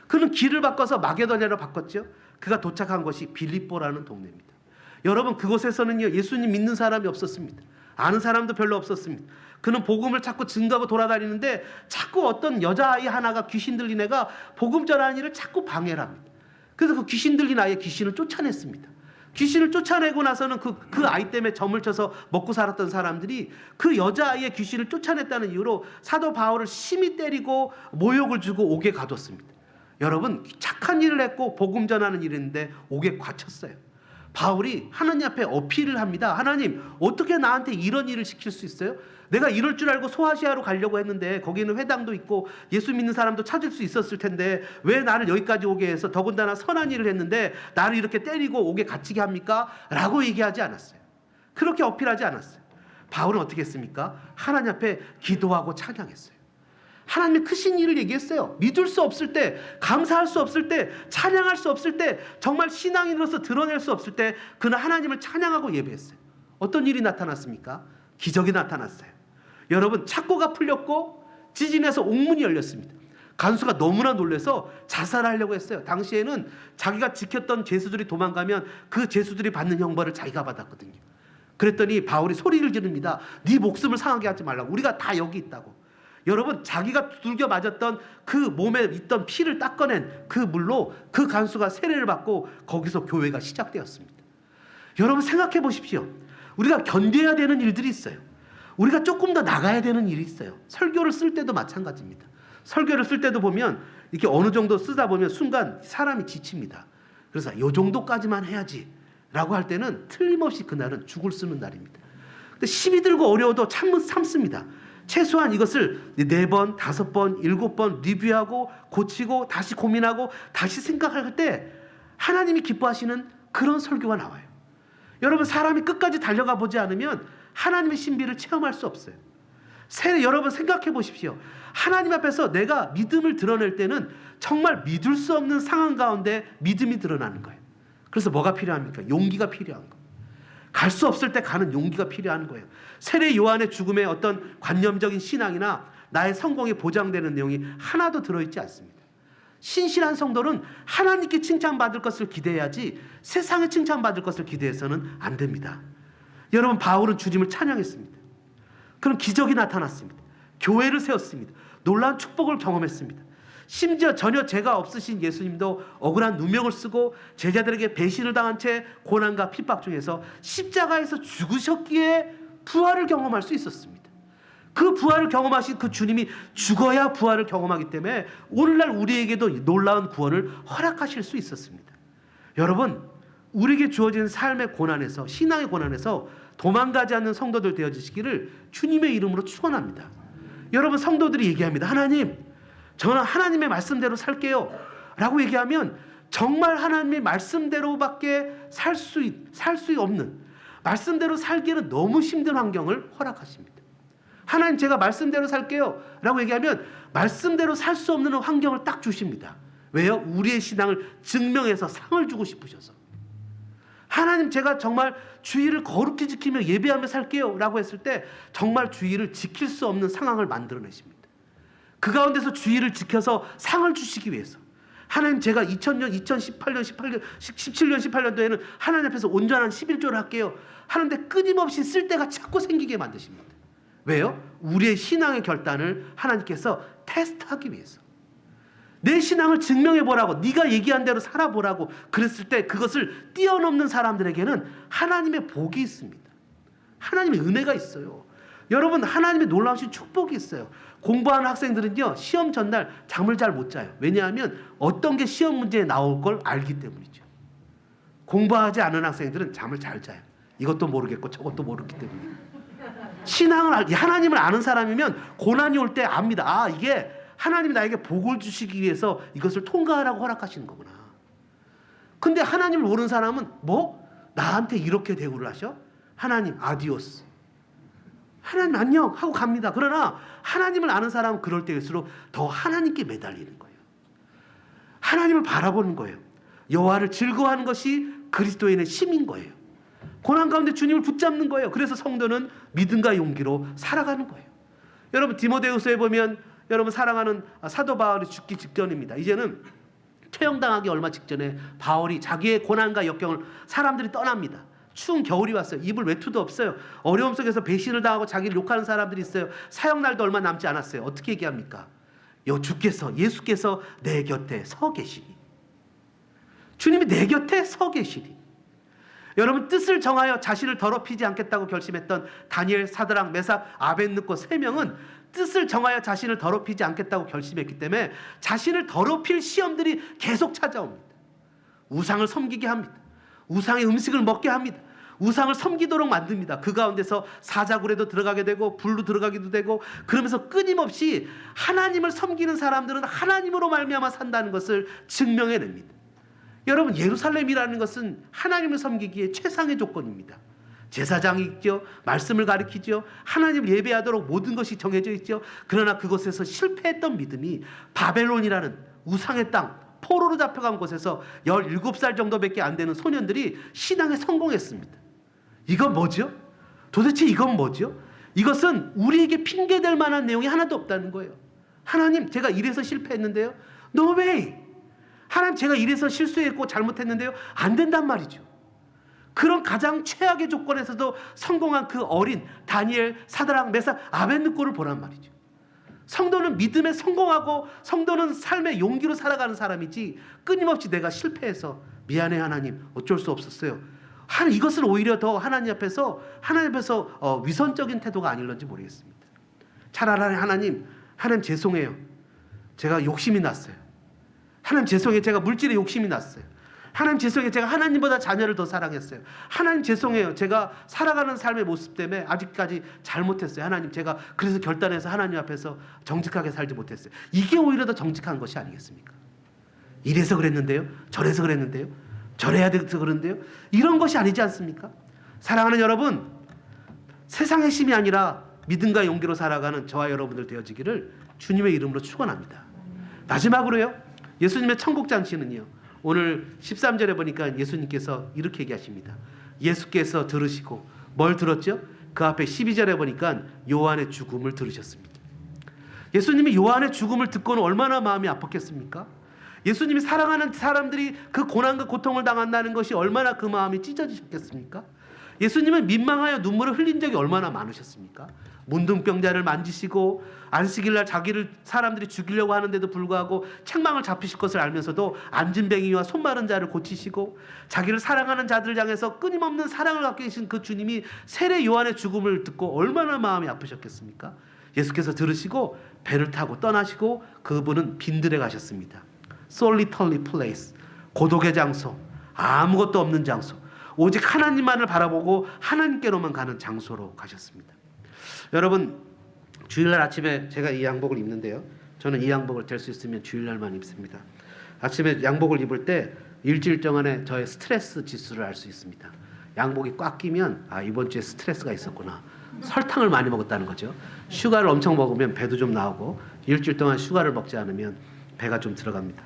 그는 길을 바꿔서 마게도냐로 바꿨죠. 그가 도착한 것이 빌립보라는 동네입니다. 여러분 그곳에서는요 예수님 믿는 사람이 없었습니다. 아는 사람도 별로 없었습니다. 그는 복음을 자꾸 증거하고 돌아다니는데 자꾸 어떤 여자아이 하나가 귀신 들린 애가 복음 전하는 일을 자꾸 방해를 합니다. 그래서 그 귀신 들린 아이의 귀신을 쫓아냈습니다. 귀신을 쫓아내고 나서는 그 아이 때문에 점을 쳐서 먹고 살았던 사람들이 그 여자아이의 귀신을 쫓아냈다는 이유로 사도 바울을 심히 때리고 모욕을 주고 옥에 가뒀습니다. 여러분 착한 일을 했고 복음 전하는 일인데 옥에 갇혔어요. 바울이 하나님 앞에 어필을 합니다. 하나님 어떻게 나한테 이런 일을 시킬 수 있어요? 내가 이럴 줄 알고 소아시아로 가려고 했는데 거기는 회당도 있고 예수 믿는 사람도 찾을 수 있었을 텐데 왜 나를 여기까지 오게 해서 더군다나 선한 일을 했는데 나를 이렇게 때리고 옥에 갇히게 합니까? 라고 얘기하지 않았어요. 그렇게 어필하지 않았어요. 바울은 어떻게 했습니까? 하나님 앞에 기도하고 찬양했어요. 하나님의 크신 일을 얘기했어요. 믿을 수 없을 때, 감사할 수 없을 때, 찬양할 수 없을 때, 정말 신앙인으로서 드러낼 수 없을 때 그는 하나님을 찬양하고 예배했어요. 어떤 일이 나타났습니까? 기적이 나타났어요. 여러분 착고가 풀렸고 지진에서 옥문이 열렸습니다. 간수가 너무나 놀라서 자살하려고 했어요. 당시에는 자기가 지켰던 죄수들이 도망가면 그 죄수들이 받는 형벌을 자기가 받았거든요. 그랬더니 바울이 소리를 지릅니다. 네 목숨을 상하게 하지 말라고. 우리가 다 여기 있다고. 여러분 자기가 두들겨 맞았던 그 몸에 있던 피를 닦아낸 그 물로 그 간수가 세례를 받고 거기서 교회가 시작되었습니다. 여러분 생각해 보십시오. 우리가 견뎌야 되는 일들이 있어요. 우리가 조금 더 나가야 되는 일이 있어요. 설교를 쓸 때도 마찬가지입니다. 설교를 쓸 때도 보면 이렇게 어느 정도 쓰다 보면 순간 사람이 지칩니다. 그래서 이 정도까지만 해야지 라고 할 때는 틀림없이 그날은 죽을 쓰는 날입니다. 근데 힘이 들고 어려워도 참습니다. 최소한 이것을 4번, 5번, 7번 리뷰하고 고치고 다시 고민하고 다시 생각할 때 하나님이 기뻐하시는 그런 설교가 나와요. 여러분 사람이 끝까지 달려가 보지 않으면 하나님의 신비를 체험할 수 없어요. 여러분 생각해 보십시오. 하나님 앞에서 내가 믿음을 드러낼 때는 정말 믿을 수 없는 상황 가운데 믿음이 드러나는 거예요. 그래서 뭐가 필요합니까? 용기가 필요한 거예요. 갈 수 없을 때 가는 용기가 필요한 거예요. 세례 요한의 죽음에 어떤 관념적인 신앙이나 나의 성공이 보장되는 내용이 하나도 들어있지 않습니다. 신실한 성도는 하나님께 칭찬받을 것을 기대해야지 세상에 칭찬받을 것을 기대해서는 안 됩니다. 여러분 바울은 주님을 찬양했습니다. 그런 기적이 나타났습니다. 교회를 세웠습니다. 놀라운 축복을 경험했습니다. 심지어 전혀 죄가 없으신 예수님도 억울한 누명을 쓰고 제자들에게 배신을 당한 채 고난과 핍박 중에서 십자가에서 죽으셨기에 부활을 경험할 수 있었습니다. 그 부활을 경험하신 그 주님이 죽어야 부활을 경험하기 때문에 오늘날 우리에게도 놀라운 구원을 허락하실 수 있었습니다. 여러분 우리에게 주어진 삶의 고난에서 신앙의 고난에서 도망가지 않는 성도들 되어주시기를 주님의 이름으로 축원합니다. 여러분 성도들이 얘기합니다. 하나님 저는 하나님의 말씀대로 살게요 라고 얘기하면 정말 하나님의 말씀대로밖에 살 수 없는 말씀대로 살기에는 너무 힘든 환경을 허락하십니다. 하나님 제가 말씀대로 살게요 라고 얘기하면 말씀대로 살 수 없는 환경을 딱 주십니다. 왜요? 우리의 신앙을 증명해서 상을 주고 싶으셔서. 하나님 제가 정말 주의를 거룩히 지키며 예배하며 살게요 라고 했을 때 정말 주의를 지킬 수 없는 상황을 만들어내십니다. 그 가운데서 주의를 지켜서 상을 주시기 위해서 하나님, 제가 2000년, 2018년, 17년, 18년도에는 하나님 앞에서 온전한 11조를 할게요 하는데 끊임없이 쓸 때가 자꾸 생기게 만드십니다. 왜요? 우리의 신앙의 결단을 하나님께서 테스트하기 위해서, 내 신앙을 증명해보라고, 네가 얘기한 대로 살아보라고 그랬을 때 그것을 뛰어넘는 사람들에게는 하나님의 복이 있습니다. 하나님의 은혜가 있어요. 여러분, 하나님의 놀라우신 축복이 있어요. 공부하는 학생들은요, 시험 전날 잠을 잘 못 자요. 왜냐하면 어떤 게 시험 문제에 나올 걸 알기 때문이죠. 공부하지 않은 학생들은 잠을 잘 자요. 이것도 모르겠고 저것도 모르기 때문에. 하나님을 아는 사람이면 고난이 올 때 압니다. 아, 이게 하나님이 나에게 복을 주시기 위해서 이것을 통과하라고 허락하시는 거구나. 근데 하나님을 모르는 사람은 나한테 이렇게 대우를 하셔? 하나님 아디오스, 하나님 안녕 하고 갑니다. 그러나 하나님을 아는 사람은 그럴 때일수록 더 하나님께 매달리는 거예요. 하나님을 바라보는 거예요. 여호와를 즐거워하는 것이 그리스도인의 힘인 거예요. 고난 가운데 주님을 붙잡는 거예요. 그래서 성도는 믿음과 용기로 살아가는 거예요. 여러분, 디모데후서에 보면 여러분 사랑하는 사도 바울이 죽기 직전입니다. 이제는 처형당하기 얼마 직전에 바울이 자기의 고난과 역경을, 사람들이 떠납니다. 추운 겨울이 왔어요. 입을 외투도 없어요. 어려움 속에서 배신을 당하고 자기를 욕하는 사람들이 있어요. 사형날도 얼마 남지 않았어요. 어떻게 얘기합니까? 예수께서 내 곁에 서 계시니, 주님이 내 곁에 서 계시니. 여러분, 뜻을 정하여 자신을 더럽히지 않겠다고 결심했던 다니엘, 사드락, 메삭, 아벳느고 3명은 뜻을 정하여 자신을 더럽히지 않겠다고 결심했기 때문에 자신을 더럽힐 시험들이 계속 찾아옵니다. 우상을 섬기게 합니다. 우상의 음식을 먹게 합니다. 우상을 섬기도록 만듭니다. 그 가운데서 사자굴에도 들어가게 되고 불로 들어가기도 되고, 그러면서 끊임없이 하나님을 섬기는 사람들은 하나님으로 말미암아 산다는 것을 증명해냅니다. 여러분, 예루살렘이라는 것은 하나님을 섬기기에 최상의 조건입니다. 제사장이 있죠. 말씀을 가리키죠. 하나님을 예배하도록 모든 것이 정해져 있죠. 그러나 그곳에서 실패했던 믿음이 바벨론이라는 우상의 땅, 포로로 잡혀간 곳에서 17살 정도밖에 안 되는 소년들이 신앙에 성공했습니다. 이건 뭐죠? 도대체 이건 뭐죠? 이것은 우리에게 핑계될 만한 내용이 하나도 없다는 거예요. 하나님, 제가 이래서 실패했는데요. No way. 하나님, 제가 이래서 실수했고 잘못했는데요. 안 된단 말이죠. 그런 가장 최악의 조건에서도 성공한 그 어린 다니엘, 사드락, 메삭, 아벳느고를 보란 말이죠. 성도는 믿음에 성공하고 성도는 삶의 용기로 살아가는 사람이지, 끊임없이 내가 실패해서 미안해 하나님 어쩔 수 없었어요, 이것은 오히려 더 하나님 앞에서 위선적인 태도가 아닐런지 모르겠습니다. 차라리 하나님 죄송해요, 제가 욕심이 났어요. 하나님 죄송해요, 제가 물질에 욕심이 났어요. 하나님 죄송해요, 제가 하나님보다 자녀를 더 사랑했어요. 하나님 죄송해요, 제가 살아가는 삶의 모습 때문에 아직까지 잘못했어요. 하나님, 제가 그래서 결단해서 하나님 앞에서 정직하게 살지 못했어요. 이게 오히려 더 정직한 것이 아니겠습니까? 이래서 그랬는데요, 저래서 그랬는데요, 저래야 돼서 그런데요, 이런 것이 아니지 않습니까? 사랑하는 여러분, 세상의 힘이 아니라 믿음과 용기로 살아가는 저와 여러분들 되어지기를 주님의 이름으로 축원합니다. 마지막으로요, 예수님의 천국 잔치는요, 오늘 13절에 보니까 예수님께서 이렇게 얘기하십니다. 예수께서 들으시고 뭘 들었죠? 그 앞에 12절에 보니까 요한의 죽음을 들으셨습니다. 예수님이 요한의 죽음을 듣고는 얼마나 마음이 아팠겠습니까? 예수님이 사랑하는 사람들이 그 고난과 고통을 당한다는 것이 얼마나 그 마음이 찢어지셨겠습니까? 예수님은 민망하여 눈물을 흘린 적이 얼마나 많으셨습니까? 문둥병자를 만지시고 안식일날 자기를 사람들이 죽이려고 하는데도 불구하고 책망을 잡히실 것을 알면서도 앉은뱅이와 손마른 자를 고치시고, 자기를 사랑하는 자들을 향해서 끊임없는 사랑을 갖고 계신 그 주님이 세례 요한의 죽음을 듣고 얼마나 마음이 아프셨겠습니까? 예수께서 들으시고 배를 타고 떠나시고 그분은 빈들에 가셨습니다. Solitary place, 고독의 장소, 아무것도 없는 장소, 오직 하나님만을 바라보고 하나님께로만 가는 장소로 가셨습니다. 여러분, 주일날 아침에 제가 이 양복을 입는데요, 저는 이 양복을 될 수 있으면 주일날만 입습니다. 아침에 양복을 입을 때 일주일 동안에 저의 스트레스 지수를 알 수 있습니다. 양복이 꽉 끼면 이번 주에 스트레스가 있었구나, 설탕을 많이 먹었다는 거죠. 슈가를 엄청 먹으면 배도 좀 나오고, 일주일 동안 슈가를 먹지 않으면 배가 좀 들어갑니다.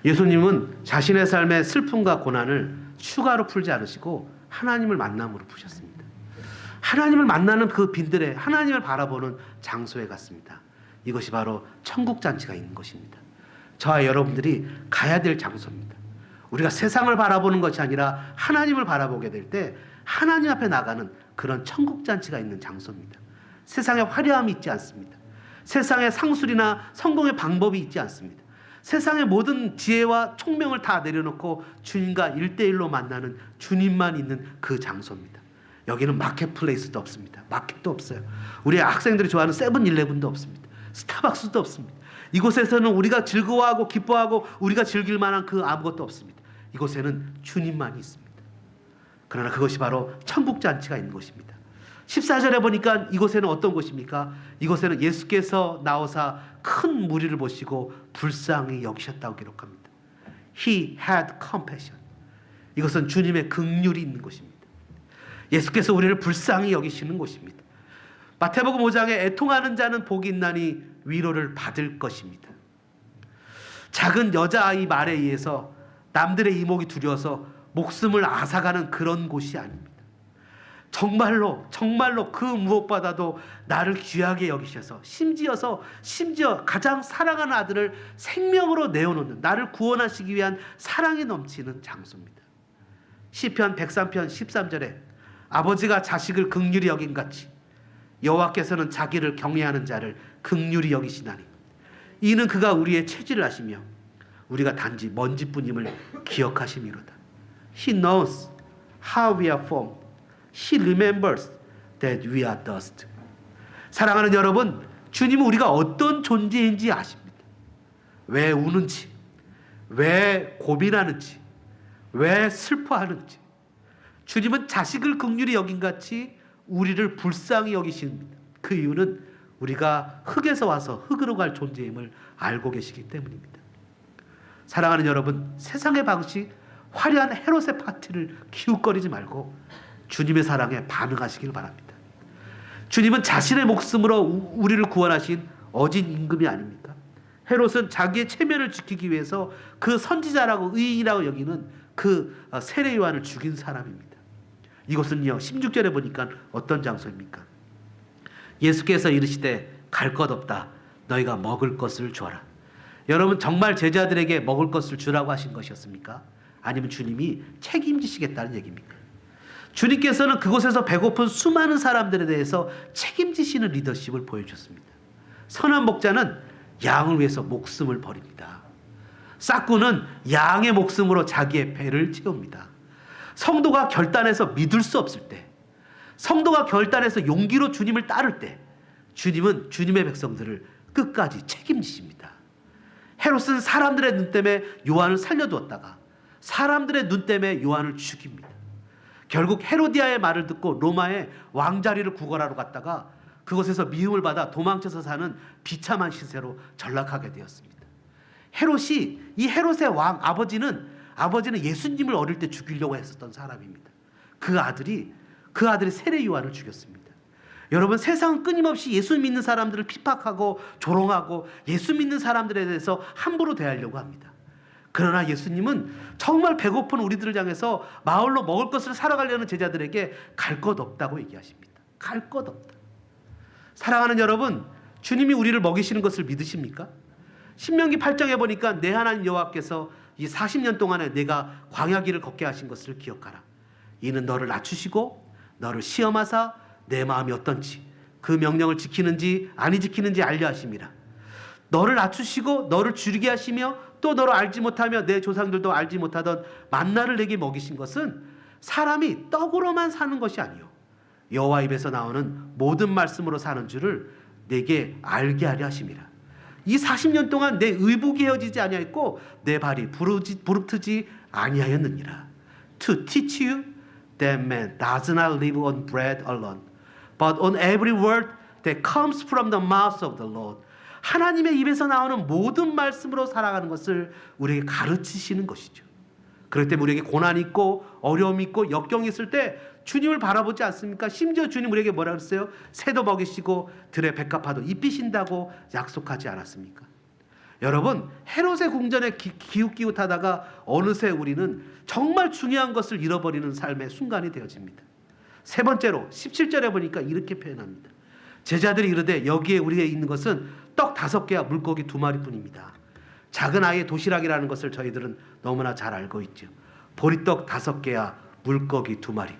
예수님은 자신의 삶의 슬픔과 고난을 슈가로 풀지 않으시고 하나님을 만남으로 푸셨습니다. 하나님을 만나는 그 빈들에, 하나님을 바라보는 장소에 갔습니다. 이것이 바로 천국 잔치가 있는 것입니다. 저와 여러분들이 가야 될 장소입니다. 우리가 세상을 바라보는 것이 아니라 하나님을 바라보게 될 때 하나님 앞에 나가는 그런 천국 잔치가 있는 장소입니다. 세상에 화려함이 있지 않습니다. 세상에 상술이나 성공의 방법이 있지 않습니다. 세상의 모든 지혜와 총명을 다 내려놓고 주님과 1대1로 만나는 주님만 있는 그 장소입니다. 여기는 마켓플레이스도 없습니다. 마켓도 없어요. 우리 학생들이 좋아하는 세븐일레븐도 없습니다. 스타벅스도 없습니다. 이곳에서는 우리가 즐거워하고 기뻐하고 우리가 즐길 만한 그 아무것도 없습니다. 이곳에는 주님만이 있습니다. 그러나 그것이 바로 천국 잔치가 있는 곳입니다. 14절에 보니까 이곳에는 어떤 곳입니까? 이곳에는 예수께서 나오사 큰 무리를 보시고 불쌍히 여기셨다고 기록합니다. He had compassion. 이것은 주님의 긍휼이 있는 곳입니다. 예수께서 우리를 불쌍히 여기시는 곳입니다. 마태복음 5장에 애통하는 자는 복이 있나니 위로를 받을 것입니다. 작은 여자아이 말에 의해서 남들의 이목이 두려워서 목숨을 앗아가는 그런 곳이 아닙니다. 정말로 그 무엇보다도 나를 귀하게 여기셔서 심지어 가장 사랑하는 아들을 생명으로 내어놓는, 나를 구원하시기 위한 사랑이 넘치는 장소입니다. 시편 103편 13절에 아버지가 자식을 긍휼히 여긴 같이 여호와께서는 자기를 경외하는 자를 긍휼히 여기시나니 이는 그가 우리의 체질을 아시며 우리가 단지 먼지뿐임을 기억하심이로다. He knows how we are formed. He remembers that we are dust. 사랑하는 여러분, 주님은 우리가 어떤 존재인지 아십니다. 왜 우는지, 왜 고민하는지, 왜 슬퍼하는지. 주님은 자식을 긍휼히 여긴 같이 우리를 불쌍히 여기십니다. 그 이유는 우리가 흙에서 와서 흙으로 갈 존재임을 알고 계시기 때문입니다. 사랑하는 여러분, 세상의 방식, 화려한 헤롯의 파티를 기웃거리지 말고 주님의 사랑에 반응하시길 바랍니다. 주님은 자신의 목숨으로 우리를 구원하신 어진 임금이 아닙니까? 헤롯은 자기의 체면을 지키기 위해서 그 선지자라고 의인이라고 여기는 그 세례 요한을 죽인 사람입니다. 이곳은요 16절에 보니까 어떤 장소입니까? 예수께서 이르시되 갈 것 없다. 너희가 먹을 것을 주어라. 여러분, 정말 제자들에게 먹을 것을 주라고 하신 것이었습니까? 아니면 주님이 책임지시겠다는 얘기입니까? 주님께서는 그곳에서 배고픈 수많은 사람들에 대해서 책임지시는 리더십을 보여주셨습니다. 선한 목자는 양을 위해서 목숨을 버립니다. 싹구는 양의 목숨으로 자기의 배를 채웁니다. 성도가 결단해서 믿을 수 없을 때, 성도가 결단해서 용기로 주님을 따를 때 주님은 주님의 백성들을 끝까지 책임지십니다. 헤롯은 사람들의 눈 때문에 요한을 살려두었다가 사람들의 눈 때문에 요한을 죽입니다. 결국 헤로디아의 말을 듣고 로마의 왕자리를 구걸하러 갔다가 그곳에서 미움을 받아 도망쳐서 사는 비참한 시세로 전락하게 되었습니다. 헤롯이, 이 헤롯의 왕 아버지는 예수님을 어릴 때 죽이려고 했었던 사람입니다. 그 아들이 세례 요한을 죽였습니다. 여러분, 세상은 끊임없이 예수 믿는 사람들을 핍박하고 조롱하고 예수 믿는 사람들에 대해서 함부로 대하려고 합니다. 그러나 예수님은 정말 배고픈 우리들을 향해서 마을로 먹을 것을 사러 가려는 제자들에게 갈 것 없다고 얘기하십니다. 갈 것 없다. 사랑하는 여러분, 주님이 우리를 먹이시는 것을 믿으십니까? 신명기 8장에 보니까 내 하나님 여호와께서 이 40년 동안에 내가 광야길을 걷게 하신 것을 기억하라. 이는 너를 낮추시고 너를 시험하사 내 마음이 어떤지 그 명령을 지키는지 아니 지키는지 알려 하심이라. 너를 낮추시고 너를 줄이게 하시며 또 너를 알지 못하며 내 조상들도 알지 못하던 만나를 내게 먹이신 것은 사람이 떡으로만 사는 것이 아니요 여호와 입에서 나오는 모든 말씀으로 사는 줄을 내게 알게 하려 하심이라. 이 40년 동안 내 의복이 헤어지지 아니하였고 내 발이 부르트지 아니하였느니라. To teach you that man does not live on bread alone, but on every word that comes from the mouth of the Lord. 하나님의 입에서 나오는 모든 말씀으로 살아가는 것을 우리에게 가르치시는 것이죠. 그렇기 때문에 우리에게 고난이 있고 어려움이 있고 역경이 있을 때 주님을 바라보지 않습니까? 심지어 주님 우리에게 뭐라 그랬어요? 새도 먹이시고 들의 백합화도 입히신다고 약속하지 않았습니까? 여러분, 헤롯의 궁전에 기웃기웃하다가 어느새 우리는 정말 중요한 것을 잃어버리는 삶의 순간이 되어집니다. 세 번째로 17절에 보니까 이렇게 표현합니다. 제자들이 이르되 여기에 우리에 있는 것은 떡 5개와 물고기 2마리뿐입니다. 작은 아이의 도시락이라는 것을 저희들은 너무나 잘 알고 있죠. 보리떡 5개와 물고기 2마리.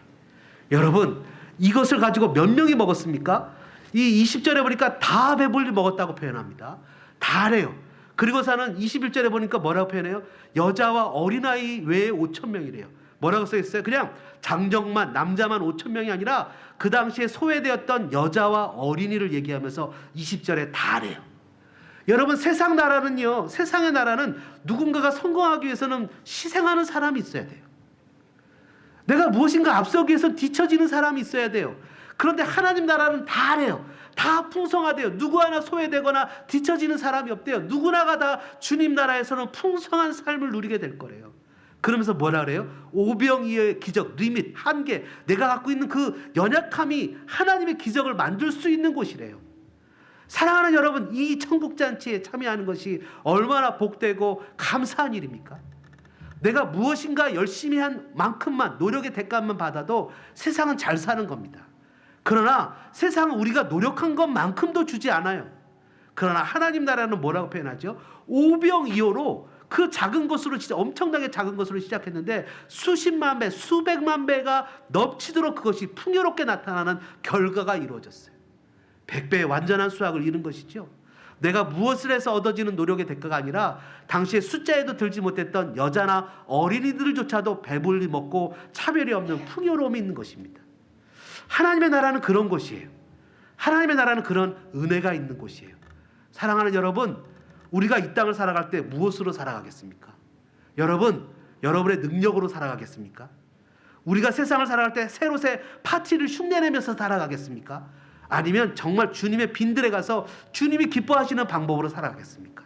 여러분, 이것을 가지고 몇 명이 먹었습니까? 이 20절에 보니까 다 배불리 먹었다고 표현합니다. 다래요. 그리고서는 21절에 보니까 뭐라고 표현해요? 여자와 어린아이 외에 5,000명이래요. 뭐라고 써있어요? 그냥 장정만, 남자만 5,000명이 아니라 그 당시에 소외되었던 여자와 어린이를 얘기하면서 20절에 다래요. 여러분, 세상 나라는요, 세상의 나라는 누군가가 성공하기 위해서는 희생하는 사람이 있어야 돼요. 내가 무엇인가 앞서기 위해서 뒤처지는 사람이 있어야 돼요. 그런데 하나님 나라는 다래요. 다 풍성하대요. 누구 하나 소외되거나 뒤처지는 사람이 없대요. 누구나가 다 주님 나라에서는 풍성한 삶을 누리게 될 거래요. 그러면서 뭐라 그래요? 오병이어의 기적, 리밋, 한계. 내가 갖고 있는 그 연약함이 하나님의 기적을 만들 수 있는 곳이래요. 사랑하는 여러분, 이 천국잔치에 참여하는 것이 얼마나 복되고 감사한 일입니까? 내가 무엇인가 열심히 한 만큼만, 노력의 대가만 받아도 세상은 잘 사는 겁니다. 그러나 세상은 우리가 노력한 것만큼도 주지 않아요. 그러나 하나님 나라는 뭐라고 표현하죠? 오병이어로, 그 작은 것으로, 진짜 엄청나게 작은 것으로 시작했는데 수십만 배, 수백만 배가 넘치도록 그것이 풍요롭게 나타나는 결과가 이루어졌어요. 100배의 완전한 수확을 이룬 것이죠. 내가 무엇을 해서 얻어지는 노력의 대가가 아니라 당시에 숫자에도 들지 못했던 여자나 어린이들조차도 배불리 먹고 차별이 없는 풍요로움이 있는 것입니다. 하나님의 나라는 그런 곳이에요. 하나님의 나라는 그런 은혜가 있는 곳이에요. 사랑하는 여러분, 우리가 이 땅을 살아갈 때 무엇으로 살아가겠습니까? 여러분, 여러분의 능력으로 살아가겠습니까? 우리가 세상을 살아갈 때 새로새 파티를 흉내내면서 살아가겠습니까? 아니면 정말 주님의 빈들에 가서 주님이 기뻐하시는 방법으로 살아가겠습니까?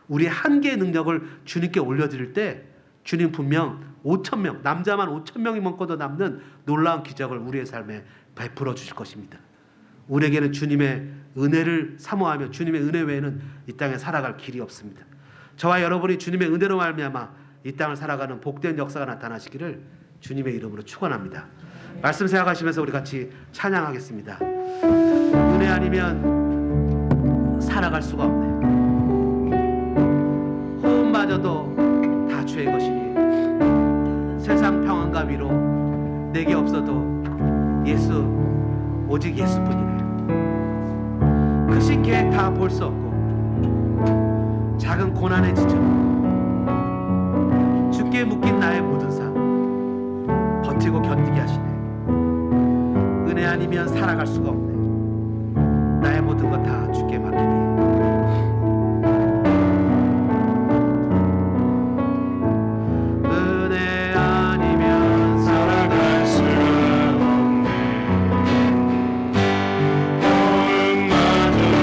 우리의 한계의 능력을 주님께 올려드릴 때 주님 분명 5,000명, 남자만 5,000명이 먹고도 남는 놀라운 기적을 우리의 삶에 베풀어 주실 것입니다. 우리에게는 주님의 은혜를 사모하며 주님의 은혜 외에는 이 땅에 살아갈 길이 없습니다. 저와 여러분이 주님의 은혜로 말미암아 이 땅을 살아가는 복된 역사가 나타나시기를 주님의 이름으로 축원합니다. 말씀 생각하시면서 우리 같이 찬양하겠습니다. 은혜 아니면 살아갈 수가 없네. 호흡마저도 다 주의 것이니 세상 평안과 위로 내게 없어도 예수, 오직 예수뿐이네. 크신 계획 다 볼 수 없고 작은 고난에 지쳐 주께 묶인 나의 모든 삶 버티고 견디게 하시네. 은혜 아니면 살아갈 수가 없네. 나의 모든 것 다 주께 맡기니 은혜 아니면 살아갈 수가 없네. 마저도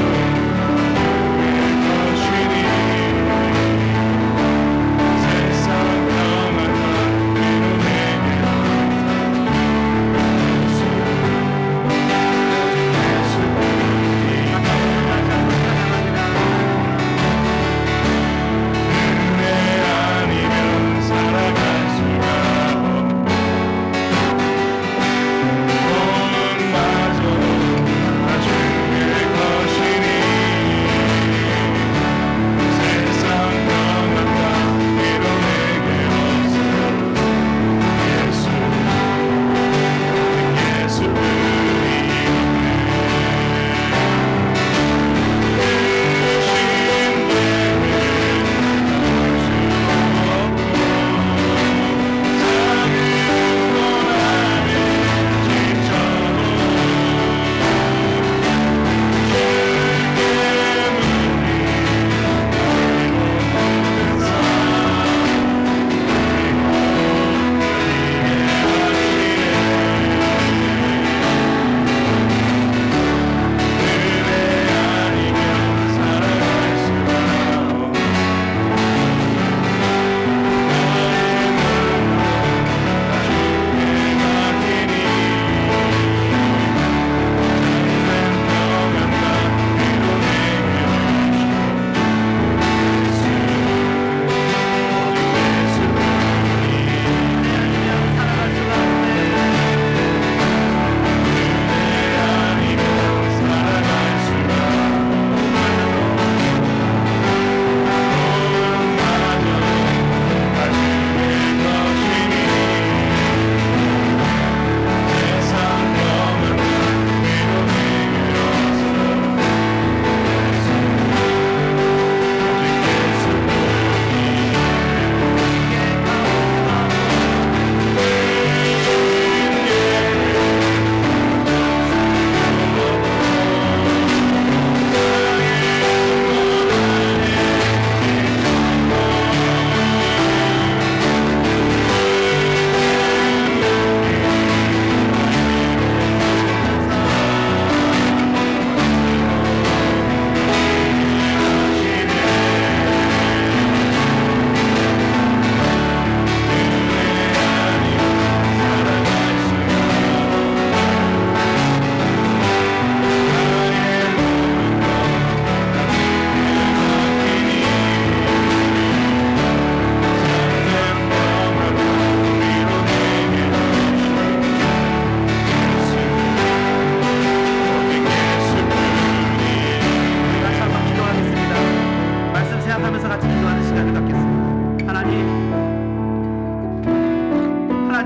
주의 것이니 세상 평안과 위로 내게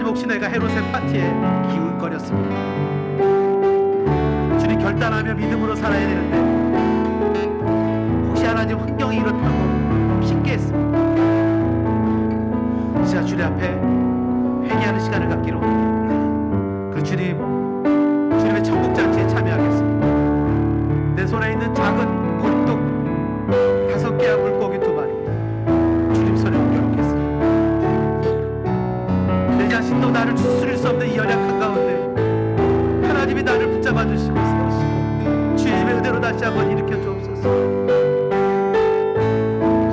하나님 혹시 내가 헤롯의 파티에 기웃거렸습니까? 주님 결단하며 믿음으로 살아야 되는데 혹시 하나님 환경이 이렇다고 핑계했습니까? 진짜 주님 앞에 회개하는 시간을 갖기로 그 주님의 천국잔치에 참여하겠습니다. 내 손에 있는 작은 굴뚝 5개와 물고기 2마리 주님 손에 옮겨놓겠습니다. 내 자신도 나를 추스릴 수 없는 이 연약한 가운데 하나님이 나를 붙잡아 주시고 세우시고 주님의 은혜로 다시 한번 일으켜 주옵소서.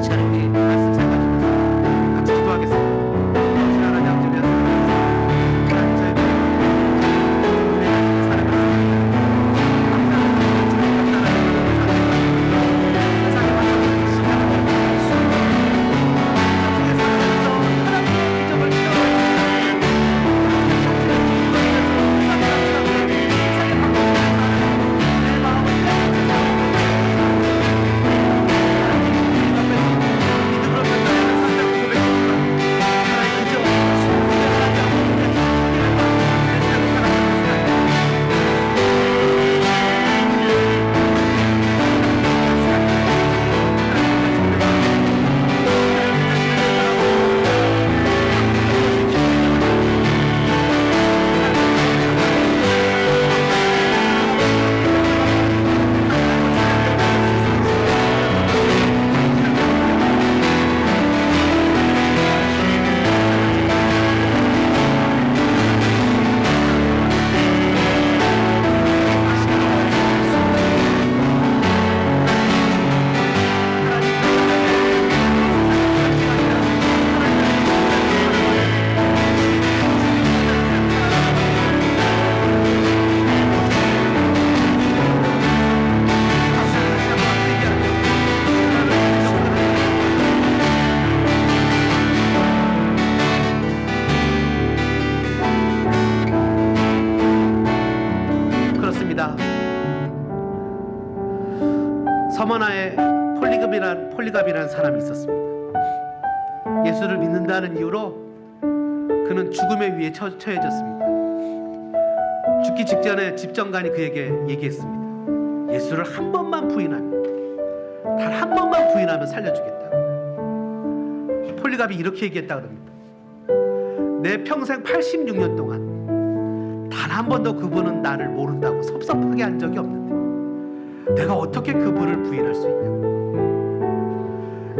시간에 우리 말씀 생각하시면서 같이 기도하겠습니다. 하나님 아버지 위해서 하나님 저희 서머나에 폴리갑이라는 사람이 있었습니다. 예수를 믿는다는 이유로 그는 죽음의 위에 처해졌습니다. 죽기 직전에 집정관이 그에게 얘기했습니다. 예수를 한 번만 부인하면, 단 한 번만 부인하면 살려주겠다. 폴리갑이 이렇게 얘기했다 그럽니다. 내 평생 86년 동안 단 한 번도 그분은 나를 모른다고 섭섭하게 한 적이 없는데 내가 어떻게 그분을 부인할 수 있냐고.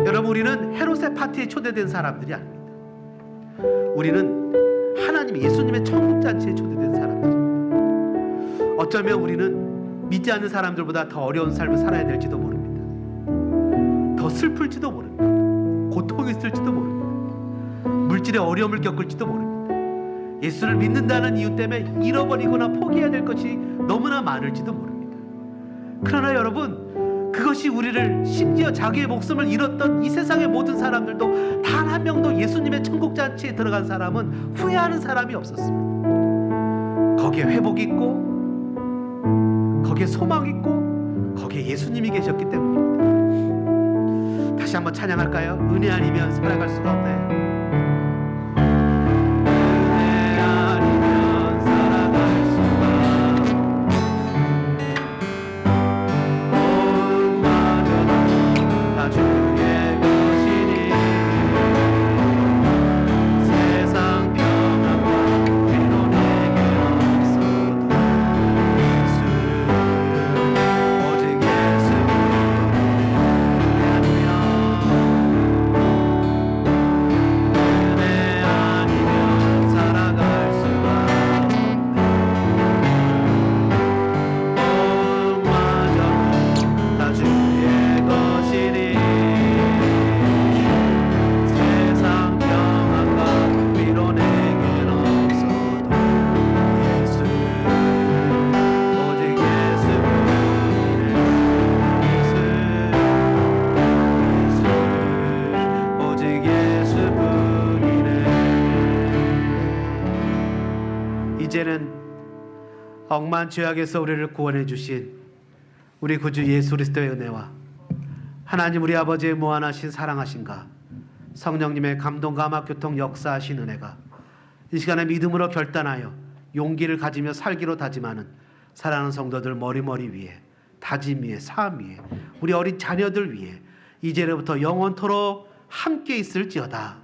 여러분, 우리는 헤롯의 파티에 초대된 사람들이 아닙니다. 우리는 하나님 예수님의 천국잔치에 초대된 사람들입니다. 어쩌면 우리는 믿지 않는 사람들보다 더 어려운 삶을 살아야 될지도 모릅니다. 더 슬플지도 모릅니다. 고통이 있을지도 모릅니다. 물질의 어려움을 겪을지도 모릅니다. 예수를 믿는다는 이유 때문에 잃어버리거나 포기해야 될 것이 너무나 많을지도 모릅니다. 그러나 여러분, 그것이 우리를, 심지어 자기의 목숨을 잃었던 이 세상의 모든 사람들도 단 한 명도 예수님의 천국잔치에 들어간 사람은 후회하는 사람이 없었습니다. 거기에 회복이 있고 거기에 소망이 있고 거기에 예수님이 계셨기 때문입니다. 다시 한번 찬양할까요? 은혜 아니면 살아갈 수가 없네. 이제는 억만 죄악에서 우리를 구원해 주신 우리 구주 예수 그리스도의 은혜와 하나님 우리 아버지의 무한하신 사랑하신가, 성령님의 감동과 감화교통 역사하신 은혜가 이 시간에 믿음으로 결단하여 용기를 가지며 살기로 다짐하는 사랑하는 성도들 머리머리 위에, 다짐 위에, 삶 위에, 우리 어린 자녀들 위에 이제로부터 영원토록 함께 있을지어다.